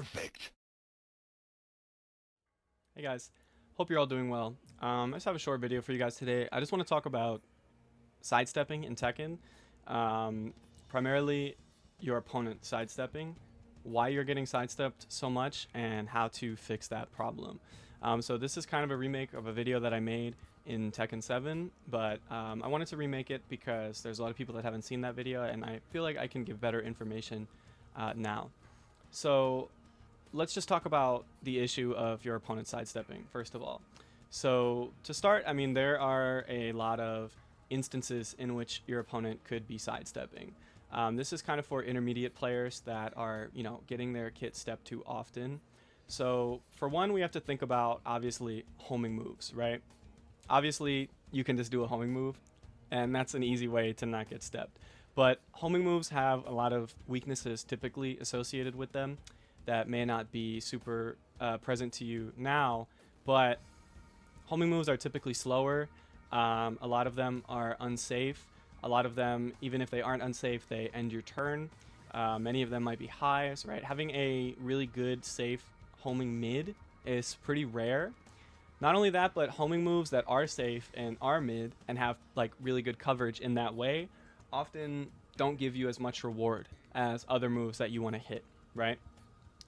Perfect. Hey guys, hope you're all doing well. I just have a short video for you guys today. I just want to talk about sidestepping in Tekken. Um, Primarily your opponent sidestepping, why you're getting sidestepped so much, and how to fix that problem. So this is kind of a remake of a video that I made in Tekken 7, but I wanted to remake it because there's a lot of people that haven't seen that video, and I feel like I can give better information now. So let's just talk about the issue of your opponent sidestepping, first of all. So to start, I mean, there are a lot of instances in which your opponent could be sidestepping. This is kind of for intermediate players that are, getting their kit stepped too often. So for one, we have to think about, obviously, homing moves, right? Obviously, you can just do a homing move, and that's an easy way to not get stepped. But homing moves have a lot of weaknesses typically associated with them that may not be super present to you now, but homing moves are typically slower. A lot of them are unsafe. A lot of them, even if they aren't unsafe, they end your turn. Many of them might be highs, right? Having a really good, safe homing mid is pretty rare. Not only that, but homing moves that are safe and are mid and have like really good coverage in that way often don't give you as much reward as other moves that you want to hit, right?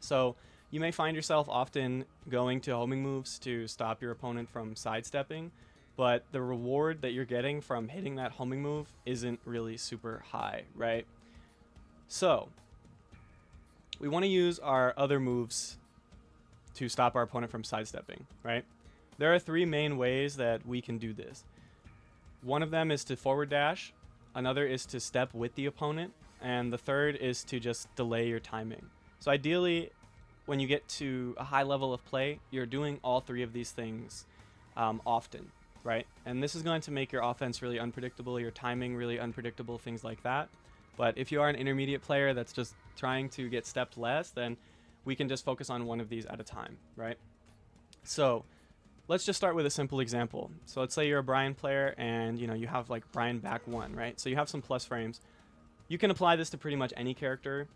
So you may find yourself often going to homing moves to stop your opponent from sidestepping, but the reward that you're getting from hitting that homing move isn't really super high, right? So we want to use our other moves to stop our opponent from sidestepping, right? There are three main ways that we can do this. One of them is to forward dash, another is to step with the opponent, and the third is to just delay your timing. So ideally, when you get to a high level of play, you're doing all three of these things often, right? And this is going to make your offense really unpredictable, your timing really unpredictable, things like that. But if you are an intermediate player that's just trying to get stepped less, then we can just focus on one of these at a time, right? So let's just start with a simple example. So let's say you're a Brian player and you have like Brian back one, right? So you have some plus frames. You can apply this to pretty much any character.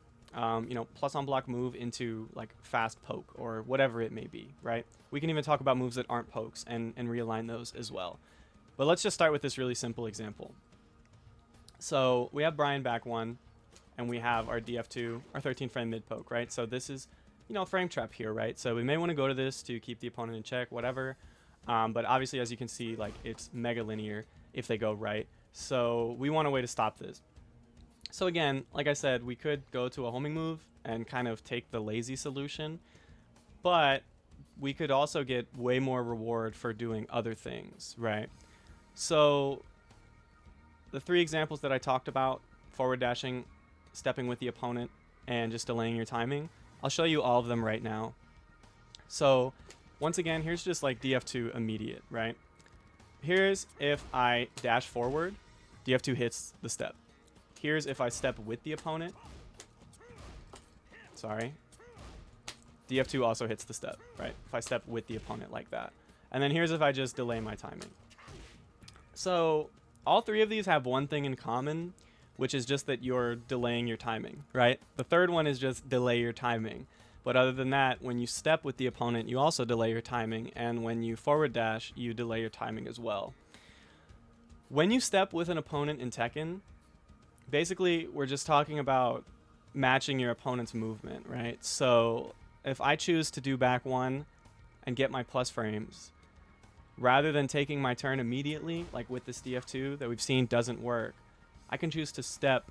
Plus on block move into like fast poke or whatever it may be, right? We can even talk about moves that aren't pokes and realign those as well. But let's just start with this really simple example. So we have Brian back one and we have our DF2, our 13 frame mid poke, right? So this is, frame trap here, right? So we may want to go to this to keep the opponent in check, whatever. But obviously, as you can see, like it's mega linear if they go right. So we want a way to stop this. So again, like I said, we could go to a homing move and kind of take the lazy solution, but we could also get way more reward for doing other things, right? So the three examples that I talked about, forward dashing, stepping with the opponent, and just delaying your timing, I'll show you all of them right now. So once again, here's just like DF2 immediate, right? Here's if I dash forward, DF2 hits the step. Here's if I step with the opponent. Sorry. DF2 also hits the step, right? If I step with the opponent like that. And then here's if I just delay my timing. So all three of these have one thing in common, which is just that you're delaying your timing, right? The third one is just delay your timing. But other than that, when you step with the opponent, you also delay your timing. And when you forward dash, you delay your timing as well. When you step with an opponent in Tekken, basically, we're just talking about matching your opponent's movement, right? So if I choose to do back one and get my plus frames, rather than taking my turn immediately, like with this DF2 that we've seen doesn't work, I can choose to step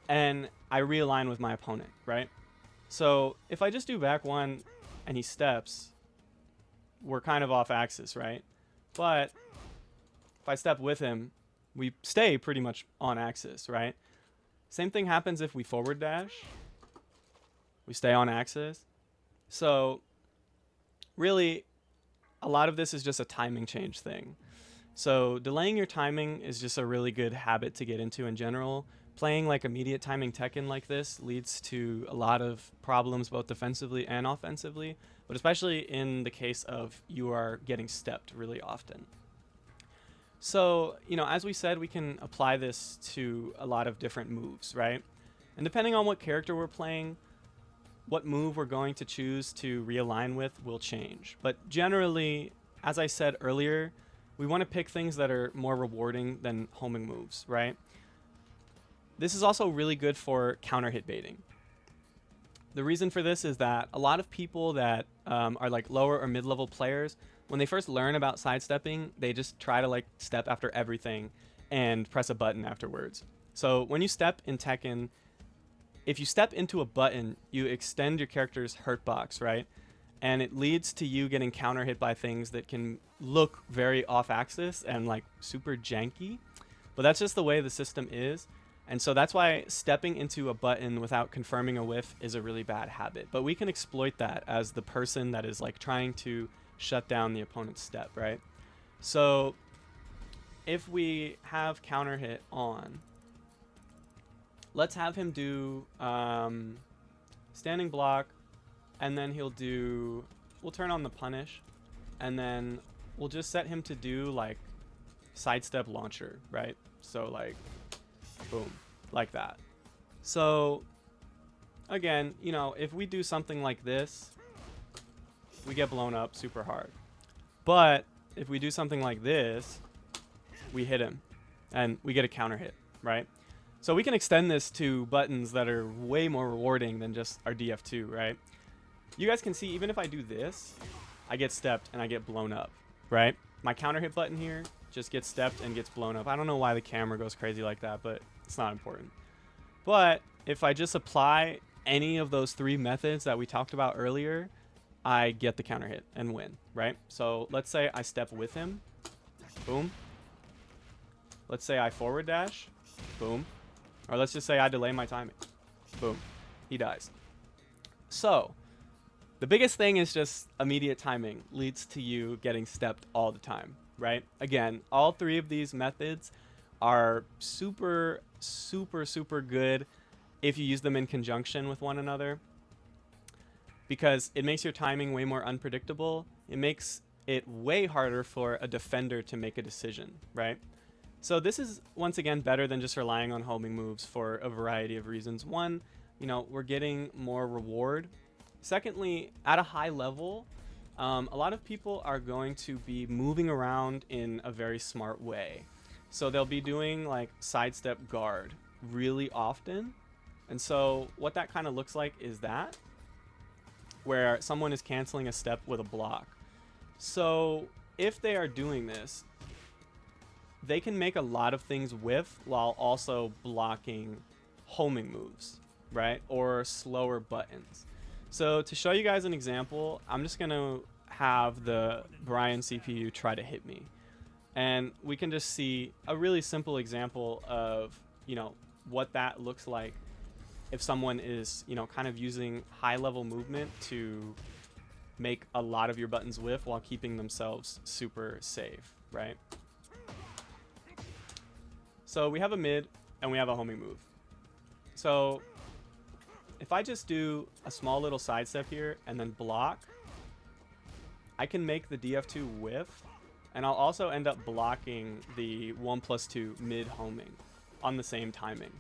and I realign with my opponent, right? So if I just do back one and he steps, we're kind of off axis, right? But if I step with him, we stay pretty much on axis, right? Same thing happens if we forward dash. We stay on axis. So really, a lot of this is just a timing change thing. So delaying your timing is just a really good habit to get into in general. Playing like immediate timing Tekken like this leads to a lot of problems both defensively and offensively, but especially in the case of you are getting stepped really often. So, as we said, we can apply this to a lot of different moves, right? And depending on what character we're playing, what move we're going to choose to realign with will change. But generally, as I said earlier, we want to pick things that are more rewarding than homing moves, right? This is also really good for counter hit baiting. The reason for this is that a lot of people that are like lower or mid-level players, when they first learn about sidestepping, they just try to like step after everything and press a button afterwards. So when you step in Tekken, if you step into a button, you extend your character's hurt box, right? And it leads to you getting counter hit by things that can look very off axis and like super janky. But that's just the way the system is. And so that's why stepping into a button without confirming a whiff is a really bad habit. But we can exploit that as the person that is like trying to shut down the opponent's step, right? So if we have counter hit on, let's have him do standing block, and then we'll turn on the punish, and then we'll just set him to do like sidestep launcher, right? So like, boom, like that. So again, you know, if we do something like this, we get blown up super hard. But if we do something like this, we hit him and we get a counter hit, right? So we can extend this to buttons that are way more rewarding than just our DF2, right? You guys can see, even if I do this, I get stepped and I get blown up, right? My counter hit button here just gets stepped and gets blown up. I don't know why the camera goes crazy like that, but it's not important. But if I just apply any of those three methods that we talked about earlier, I get the counter hit and win, right? So let's say I step with him, boom. Let's say I forward dash, boom. Or let's just say I delay my timing, boom, he dies. So the biggest thing is just immediate timing leads to you getting stepped all the time, right? Again, all three of these methods are super, super, super good if you use them in conjunction with one another, because it makes your timing way more unpredictable. It makes it way harder for a defender to make a decision, right? So this is, once again, better than just relying on homing moves for a variety of reasons. One, you know, we're getting more reward. Secondly, at a high level, a lot of people are going to be moving around in a very smart way. So they'll be doing like sidestep guard really often. And so what that kind of looks like is that, where someone is canceling a step with a block. So if they are doing this, they can make a lot of things whiff while also blocking homing moves, right? Or slower buttons. So to show you guys an example, I'm just going to have the Brian CPU try to hit me. And we can just see a really simple example of, you know, what that looks like if someone is, you know, kind of using high level movement to make a lot of your buttons whiff while keeping themselves super safe, right? So we have a mid and we have a homing move. So if I just do a small little sidestep here and then block, I can make the DF2 whiff, and I'll also end up blocking the 1+2 mid homing on the same timing.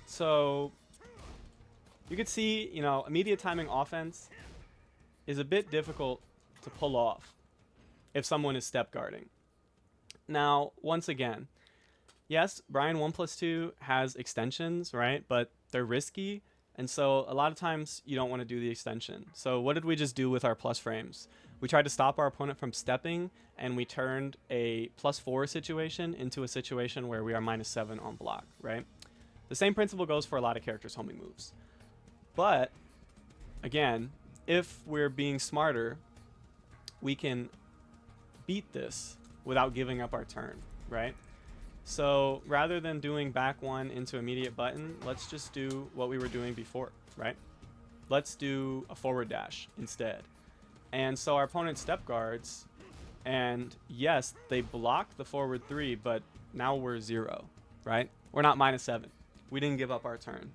So you could see, you know, immediate timing offense is a bit difficult to pull off if someone is step guarding. Now, once again, yes, Brian 1+2 has extensions, right? But they're risky, and so a lot of times you don't want to do the extension. So what did we just do with our plus frames? We tried to stop our opponent from stepping, and we turned a +4 situation into a situation where we are -7 on block, right? The same principle goes for a lot of characters' homing moves. But again, if we're being smarter, we can beat this without giving up our turn, right? So rather than doing back one into immediate button, let's just do what we were doing before, right? Let's do a forward dash instead. And so our opponent step guards, and yes, they block the forward 3, but now we're 0, right? We're not -7. We didn't give up our turn.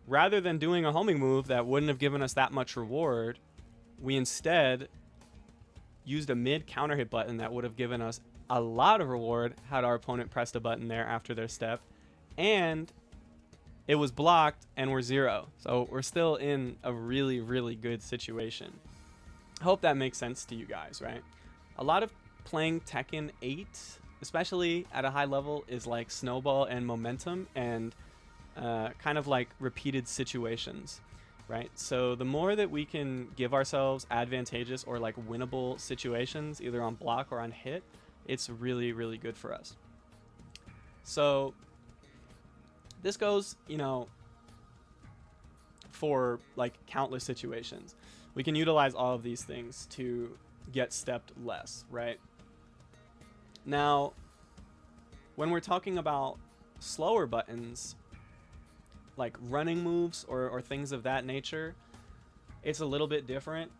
Rather than doing a homing move that wouldn't have given us that much reward, we instead used a mid counter hit button that would have given us a lot of reward had our opponent pressed a button there after their step, and it was blocked and we're 0. So we're still in a really, really good situation. I hope that makes sense to you guys, right? A lot of playing Tekken 8, especially at a high level, is like snowball and momentum and kind of like repeated situations, right? So the more that we can give ourselves advantageous or like winnable situations, either on block or on hit, it's really, really good for us. So this goes, you know, for like countless situations. We can utilize all of these things to get stepped less, right? Now, when we're talking about slower buttons, like running moves or things of that nature, it's a little bit different.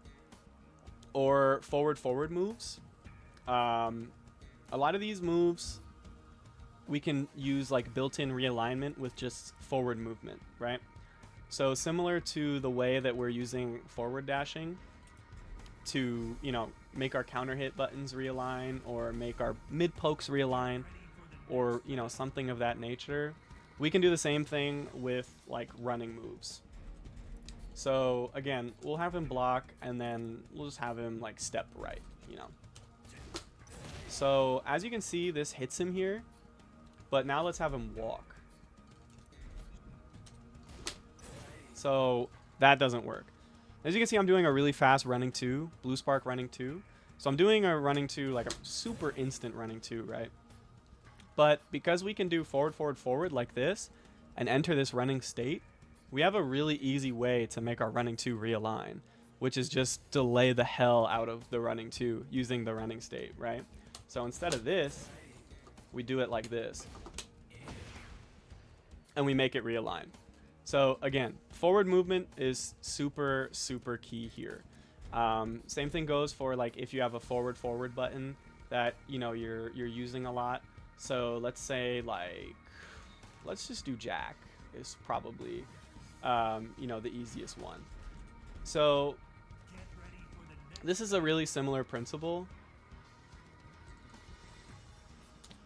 Or forward moves. A lot of these moves we can use like built-in realignment with just forward movement, right? So similar to the way that we're using forward dashing to, you know, make our counter hit buttons realign or make our mid pokes realign or, you know, something of that nature, we can do the same thing with like running moves. So again, we'll have him block and then we'll just have him like step right, you know. So as you can see, this hits him here, but now let's have him walk. So that doesn't work. As you can see, I'm doing a really fast running 2, blue spark running 2. So I'm doing a running 2, like a super instant running 2, right? But because we can do forward like this and enter this running state, we have a really easy way to make our running 2 realign, which is just delay the hell out of the running 2 using the running state, right? So instead of this, we do it like this. And we make it realign. So again, forward movement is super, super key here. Same thing goes for like if you have a forward button that, you know, you're using a lot. So let's say like, let's just do Jack is probably, you know, the easiest one. So this is a really similar principle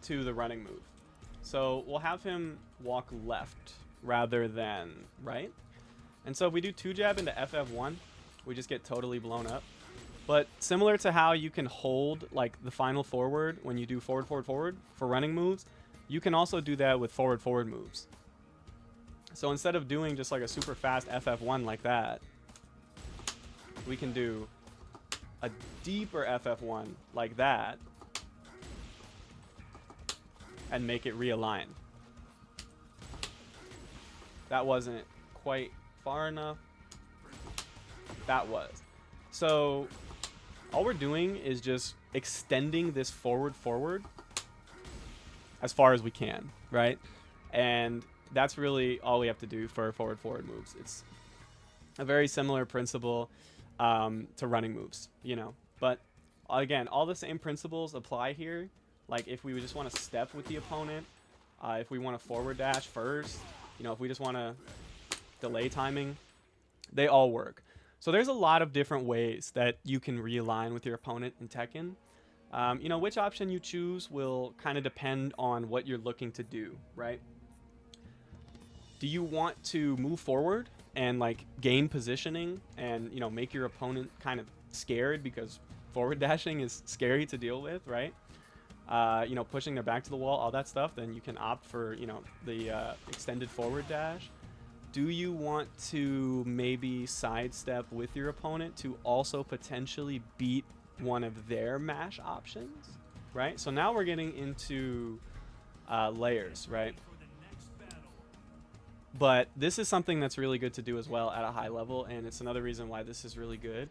to the running move. So we'll have him walk left rather than right. And so if we do 2 jab into FF1, we just get totally blown up. But similar to how you can hold like the final forward when you do forward for running moves, you can also do that with forward moves. So instead of doing just like a super fast FF1 like that, we can do a deeper FF1 like that and make it realign. That wasn't quite far enough. That was. So all we're doing is just extending this forward as far as we can, right? And that's really all we have to do for forward moves. It's a very similar principle to running moves, you know. But again, all the same principles apply here. Like if we just want to step with the opponent, if we want to forward dash first, you know, if we just want to delay timing, they all work. So there's a lot of different ways that you can realign with your opponent in Tekken. You know, which option you choose will kind of depend on what you're looking to do, right? Do you want to move forward and like gain positioning and, you know, make your opponent kind of scared because forward dashing is scary to deal with, right? You know, pushing their back to the wall, all that stuff, then you can opt for, you know, the extended forward dash. Do you want to maybe sidestep with your opponent to also potentially beat one of their mash options, right? So now we're getting into layers, right? But this is something that's really good to do as well at a high level, and it's another reason why this is really good.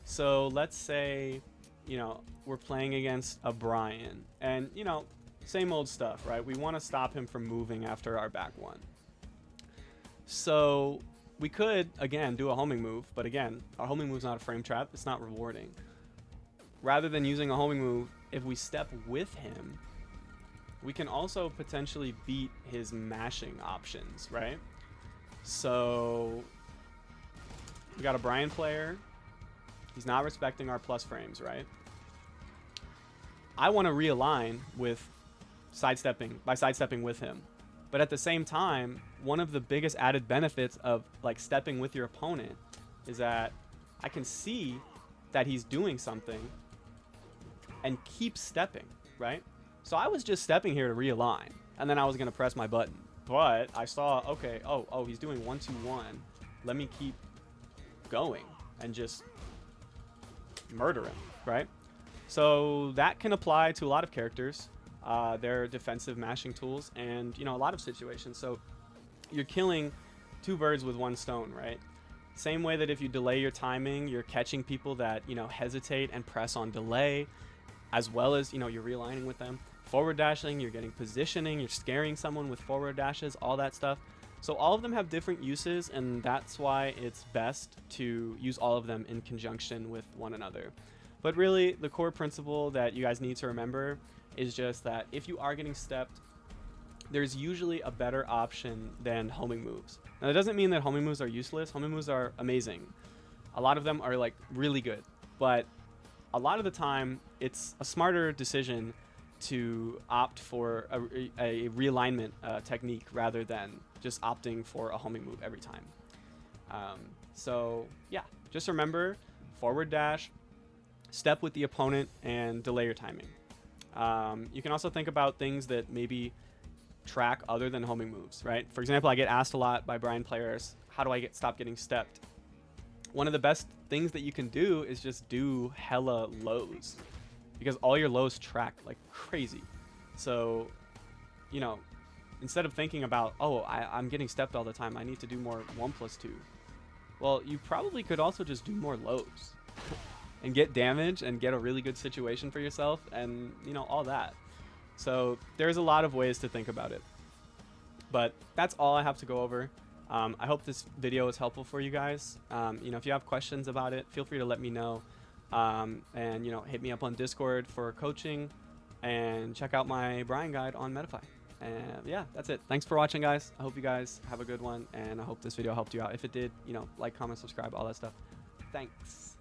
So let's say, you know, we're playing against a Brian, and, you know, same old stuff, right? We want to stop him from moving after our back one. So we could, again, do a homing move, but again, our homing move's not a frame trap. It's not rewarding. Rather than using a homing move, if we step with him, we can also potentially beat his mashing options, right? So we got a Brian player. He's not respecting our plus frames, right? I want to realign with sidestepping with him. But at the same time, one of the biggest added benefits of like stepping with your opponent is that I can see that he's doing something and keep stepping, right? So I was just stepping here to realign, and then I was gonna press my button. But I saw, okay, oh, he's doing 1-2-1. Let me keep going and just murder him, right? So that can apply to a lot of characters. Their defensive mashing tools, and a lot of situations. So you're killing two birds with one stone, right? Same way that if you delay your timing, you're catching people that hesitate and press on delay, as well as you're realigning with them. Forward dashing, you're getting positioning, you're scaring someone with forward dashes, all that stuff. So all of them have different uses, and that's why it's best to use all of them in conjunction with one another. But really, the core principle that you guys need to remember is just that if you are getting stepped, there's usually a better option than homing moves. Now, that doesn't mean that homing moves are useless. Homing moves are amazing. A lot of them are like really good, but a lot of the time it's a smarter decision to opt for a realignment technique rather than just opting for a homing move every time. So yeah, just remember, forward dash, step with the opponent, and delay your timing. You can also think about things that maybe track other than homing moves, right? For example, I get asked a lot by Brian players, how do I stop getting stepped? One of the best things that you can do is just do hella lows, because all your lows track like crazy. So, instead of thinking about, I'm getting stepped all the time, I need to do more 1+2. Well, you probably could also just do more lows and get damage and get a really good situation for yourself, and all that. So there's a lot of ways to think about it, but that's all I have to go over. I hope this video was helpful for you guys. If you have questions about it, feel free to let me know, and hit me up on Discord for coaching, and check out my Brian guide on Metafy. And yeah, that's it. Thanks for watching, guys. I hope you guys have a good one, and I hope this video helped you out. If it did, like, comment, subscribe, all that stuff. Thanks.